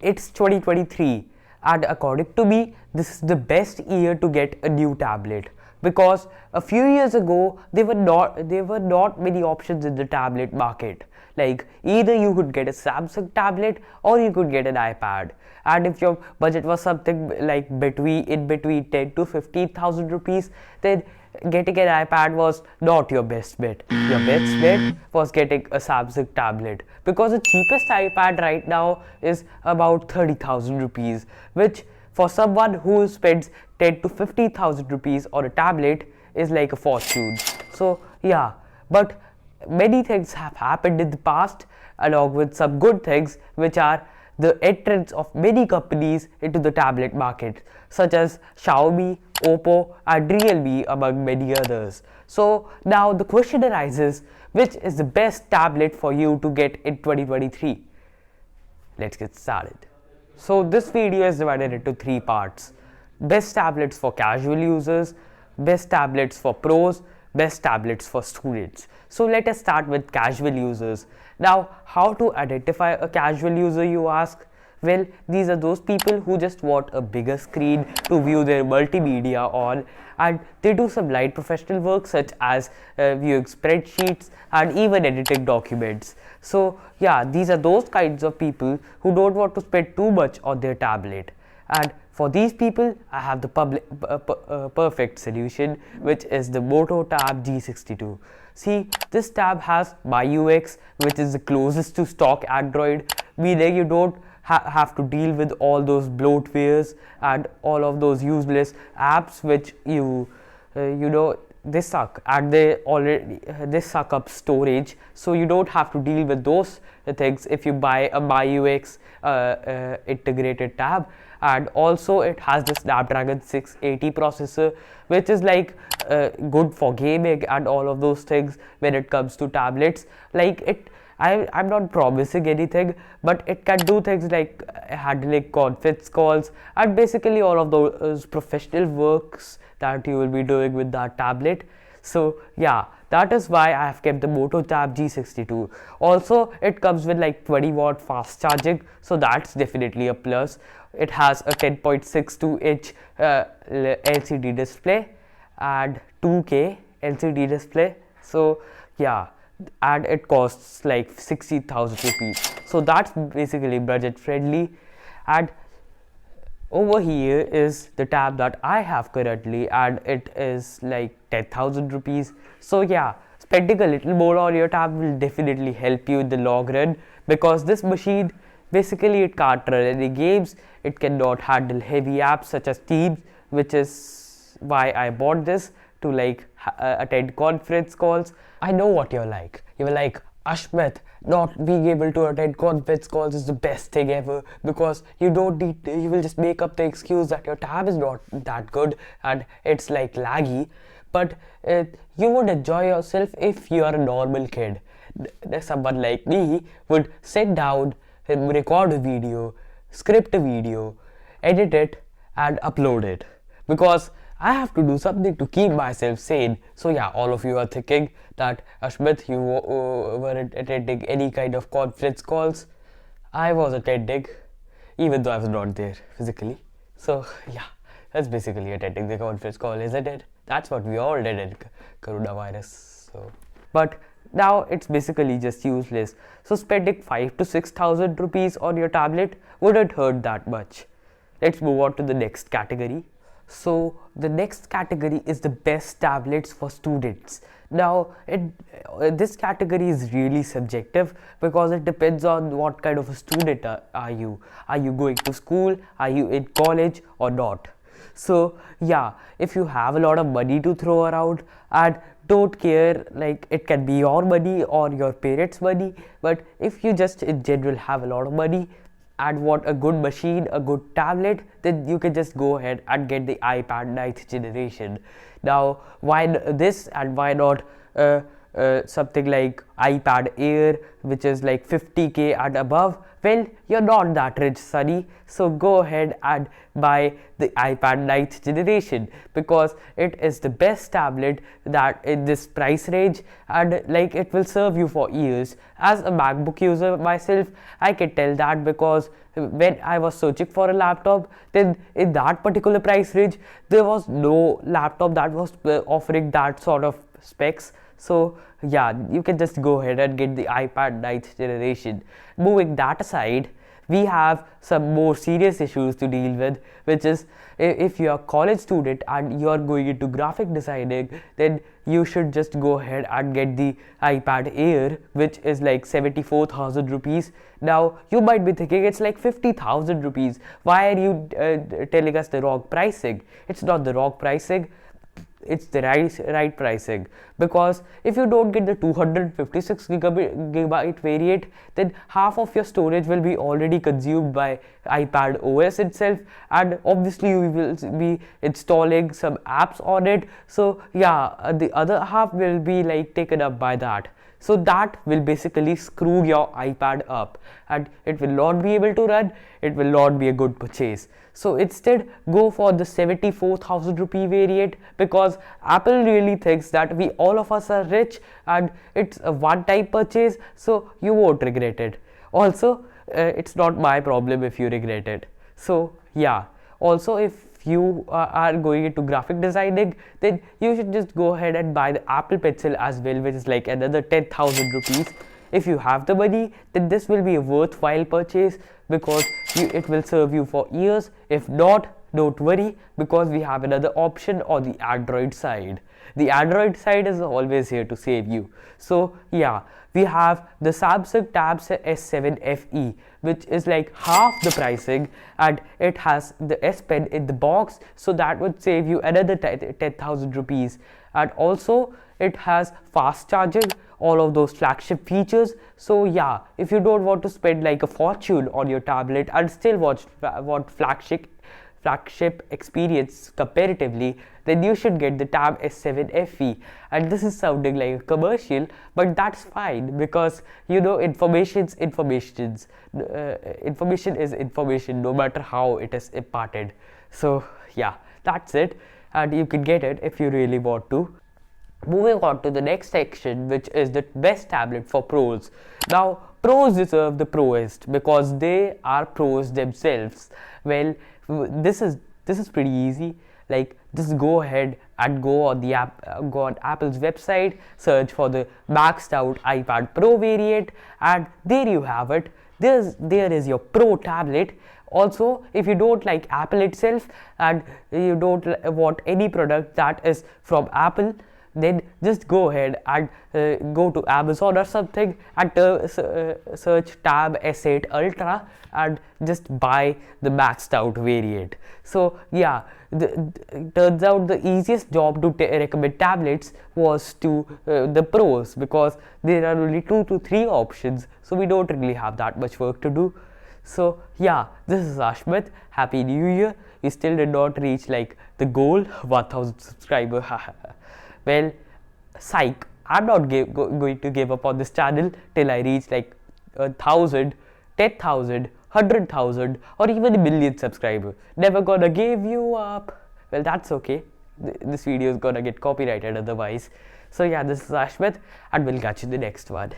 it's 2023, and according to me, this is the best year to get a new tablet, because a few years ago there were not many options in the tablet market. Like, either you could get a Samsung tablet or you could get an iPad, and if your budget was something like between 10 to 15,000 rupees, then getting an iPad was not your best bet. Your best bet was getting a Samsung tablet, because the cheapest iPad right now is about 30,000 rupees, which for someone who spends 10 to 50,000 rupees on a tablet is like a fortune. So yeah, but many things have happened in the past, along with some good things, which are the entrance of many companies into the tablet market, such as Xiaomi, Oppo, and Realme, among many others. So now the question arises, which is the best tablet for you to get in 2023? Let's get started. So this video is divided into three parts: best tablets for casual users, best tablets for pros, best tablets for students. So let us start with casual users. Now, how to identify a casual user, you ask? Well, these are those people who just want a bigger screen to view their multimedia on, and they do some light professional work such as viewing spreadsheets and even editing documents. So yeah, these are those kinds of people who don't want to spend too much on their tablet. And for these people, I have the perfect solution, which is the Moto Tab G62. See, this tab has MyUX, which is the closest to stock Android, meaning you don't have to deal with all those bloatwares and all of those useless apps which they suck, and they suck up storage. So you don't have to deal with those things if you buy a MyUX integrated tab. And also it has the Snapdragon 680 processor, which is like good for gaming and all of those things when it comes to tablets. Like, I'm not promising anything, but it can do things like handling conference calls and basically all of those professional works that you will be doing with that tablet. So yeah, that is why I have kept the Moto Tab G62. Also, it comes with like 20-watt fast charging, so that's definitely a plus. It has a 10.62-inch LCD display and 2K LCD display. So yeah, and it costs like 60,000 rupees. So that's basically budget friendly. And over here is the tab that I have currently, and it is like 10,000 rupees. So yeah, spending a little more on your tab will definitely help you in the long run, because this machine basically it can't run any games, it cannot handle heavy apps such as Teams, which is why I bought this to like attend conference calls. I know what you're like. You're like, Ashmit, not being able to attend conference calls is the best thing ever, because you will just make up the excuse that your tab is not that good and it's like laggy. But you would enjoy yourself if you are a normal kid. Someone like me would sit down, record a video, script a video, edit it, and upload it, because I have to do something to keep myself sane. So yeah, all of you are thinking that, Ashmit, you weren't attending any kind of conference calls. I was attending, even though I was not there physically. So yeah, that's basically attending the conference call, isn't it? That's what we all did in coronavirus. So, but now it's basically just useless. So spending 5 to 6,000 rupees on your tablet wouldn't hurt that much. Let's move on to the next category. So the next category is the best tablets for students. Now this category is really subjective, because it depends on what kind of a student are you. Are you going to school? Are you in college or not? So yeah, if you have a lot of money to throw around and don't care, like it can be your money or your parents' money, but if you just in general have a lot of money and want a good machine, a good tablet, then you can just go ahead and get the iPad 9th generation. Now, why this and why not something like iPad Air, which is like 50k and above, well, you're not that rich, Sunny. So go ahead and buy the iPad 9th generation, because it is the best tablet that in this price range, and like it will serve you for years. As a MacBook user myself, I can tell that, because when I was searching for a laptop, then in that particular price range there was no laptop that was offering that sort of specs. So yeah, you can just go ahead and get the iPad 9th generation. Moving that aside, we have some more serious issues to deal with, which is if you're a college student and you're going into graphic designing, then you should just go ahead and get the iPad Air, which is like 74,000 rupees. Now you might be thinking it's like 50,000 rupees. Why are you telling us the wrong pricing? It's not the wrong pricing, it's the right pricing, because if you don't get the 256 gigabyte variant, then half of your storage will be already consumed by iPad OS itself, and obviously you will be installing some apps on it. So yeah, the other half will be like taken up by that. So that will basically screw your iPad up, and it will not be able to run. It will not be a good purchase. So instead, go for the 74,000 rupee variant, because Apple really thinks that we all of us are rich and it's a one-time purchase, so you won't regret it. Also, it's not my problem if you regret it. So yeah. Also, if you are going into graphic designing, then you should just go ahead and buy the Apple Pencil as well, which is like another 10,000 rupees. If you have the money, then this will be a worthwhile purchase, because it will serve you for years. If not, don't worry, because we have another option on the Android side. The Android side is always here to save you. So yeah, we have the Samsung Tab S7 FE, which is like half the pricing, and it has the S Pen in the box, so that would save you another 10,000 rupees. And also it has fast charging, all of those flagship features. So yeah, if you don't want to spend like a fortune on your tablet and still want flagship experience comparatively, then you should get the Tab S7 FE. And this is sounding like a commercial, but that's fine, because you know, information is information no matter how it is imparted. So yeah, that's it, and you can get it if you really want to. Moving on to the next section, which is the best tablet for pros. Now, pros deserve the proest, because they are pros themselves. Well, this is pretty easy. Like, just go ahead and go on Apple's website, search for the maxed out iPad Pro variant, and there you have it. There is your Pro tablet. Also, if you don't like Apple itself and you don't want any product that is from Apple, then just go ahead and go to Amazon or something and search Tab S8 Ultra and just buy the maxed out variant. So yeah, turns out the easiest job to recommend tablets was to the pros, because there are only 2 to 3 options, so we don't really have that much work to do. So yeah, this is Ashmit. Happy New Year. We still did not reach like the goal, 1000 subscriber. Well, psych, I'm not going to give up on this channel till I reach like 1,000, 10,000, 100,000 or even a million subscribers. Never gonna give you up. Well, that's okay. This video is gonna get copyrighted otherwise. So yeah, this is Ashmit, and we'll catch you in the next one.